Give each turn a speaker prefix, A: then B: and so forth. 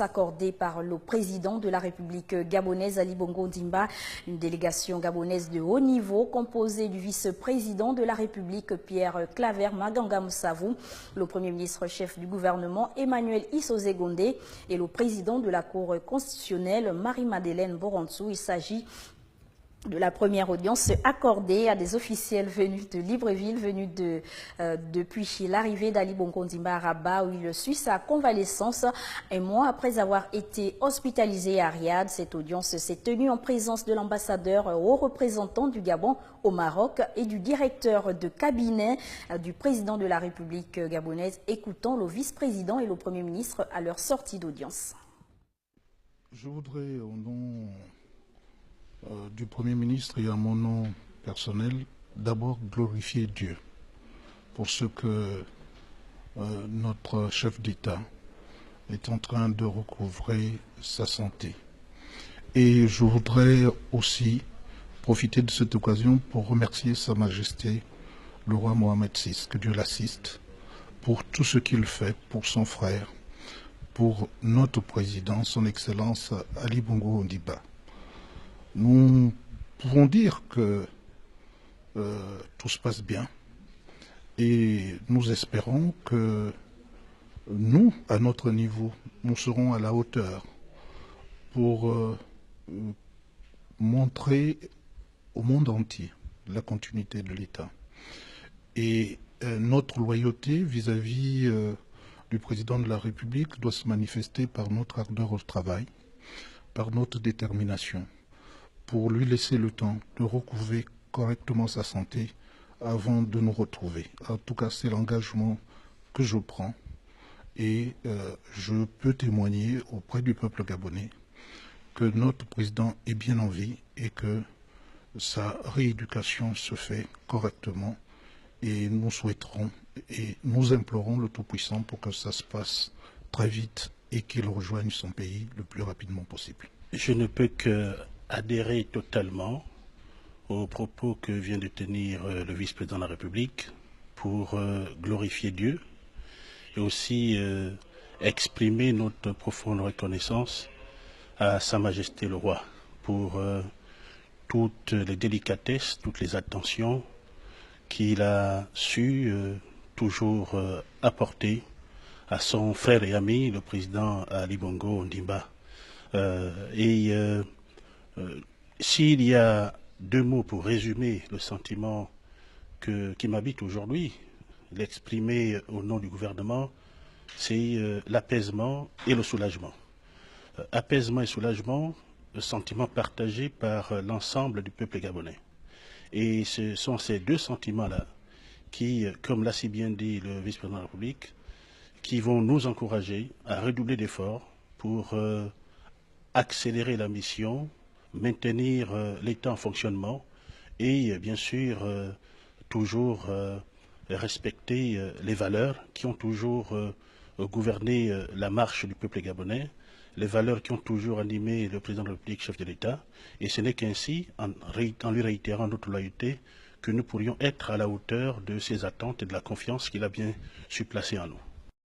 A: Accordé par le président de la République gabonaise Ali Bongo Ondimba, une délégation gabonaise de haut niveau composée du vice-président de la République Pierre Claver Maganga Moussavou, le premier ministre chef du gouvernement Emmanuel Issozé Gondé et le président de la Cour constitutionnelle Marie-Madeleine Borantzou. Il s'agit de la première audience accordée à des officiels venus de Libreville, venus depuis l'arrivée d'Ali Bongo Ondimba à Rabat, où il suit sa convalescence. Un mois après avoir été hospitalisé à Riyad, cette audience s'est tenue en présence de l'ambassadeur haut représentant du Gabon au Maroc et du directeur de cabinet du président de la République gabonaise, écoutant le vice-président et le premier ministre à leur sortie d'audience.
B: Je voudrais, au nom du Premier ministre et à mon nom personnel, d'abord glorifier Dieu pour ce que notre chef d'État est en train de recouvrer sa santé. Et je voudrais aussi profiter de cette occasion pour remercier Sa Majesté le roi Mohamed VI, que Dieu l'assiste, pour tout ce qu'il fait pour son frère, pour notre président, son Excellence Ali Bongo Ondimba. Nous pouvons dire que tout se passe bien et nous espérons que nous, à notre niveau, nous serons à la hauteur pour montrer au monde entier la continuité de l'État. Et notre loyauté vis-à-vis du président de la République doit se manifester par notre ardeur au travail, par notre détermination, pour lui laisser le temps de recouvrer correctement sa santé avant de nous retrouver. En tout cas, c'est l'engagement que je prends et je peux témoigner auprès du peuple gabonais que notre président est bien en vie et que sa rééducation se fait correctement, et nous souhaiterons et nous implorons le Tout-Puissant pour que ça se passe très vite et qu'il rejoigne son pays le plus rapidement possible.
C: Je ne peux que adhérer totalement aux propos que vient de tenir le vice-président de la République pour glorifier Dieu et aussi exprimer notre profonde reconnaissance à Sa Majesté le Roi pour toutes les délicatesses, toutes les attentions qu'il a su toujours apporter à son frère et ami, le président Ali Bongo Ondimba. S'il y a deux mots pour résumer le sentiment qui m'habite aujourd'hui, l'exprimer au nom du gouvernement, c'est l'apaisement et le soulagement. Apaisement et soulagement, le sentiment partagé par l'ensemble du peuple gabonais. Et ce sont ces deux sentiments-là qui, comme l'a si bien dit le vice-président de la République, qui vont nous encourager à redoubler d'efforts pour accélérer la mission, maintenir l'État en fonctionnement et bien sûr toujours respecter les valeurs qui ont toujours gouverné la marche du peuple gabonais, les valeurs qui ont toujours animé le président de la République, chef de l'État, et ce n'est qu'ainsi, en lui réitérant notre loyauté, que nous pourrions être à la hauteur de ses attentes et de la confiance qu'il a bien su placer en nous.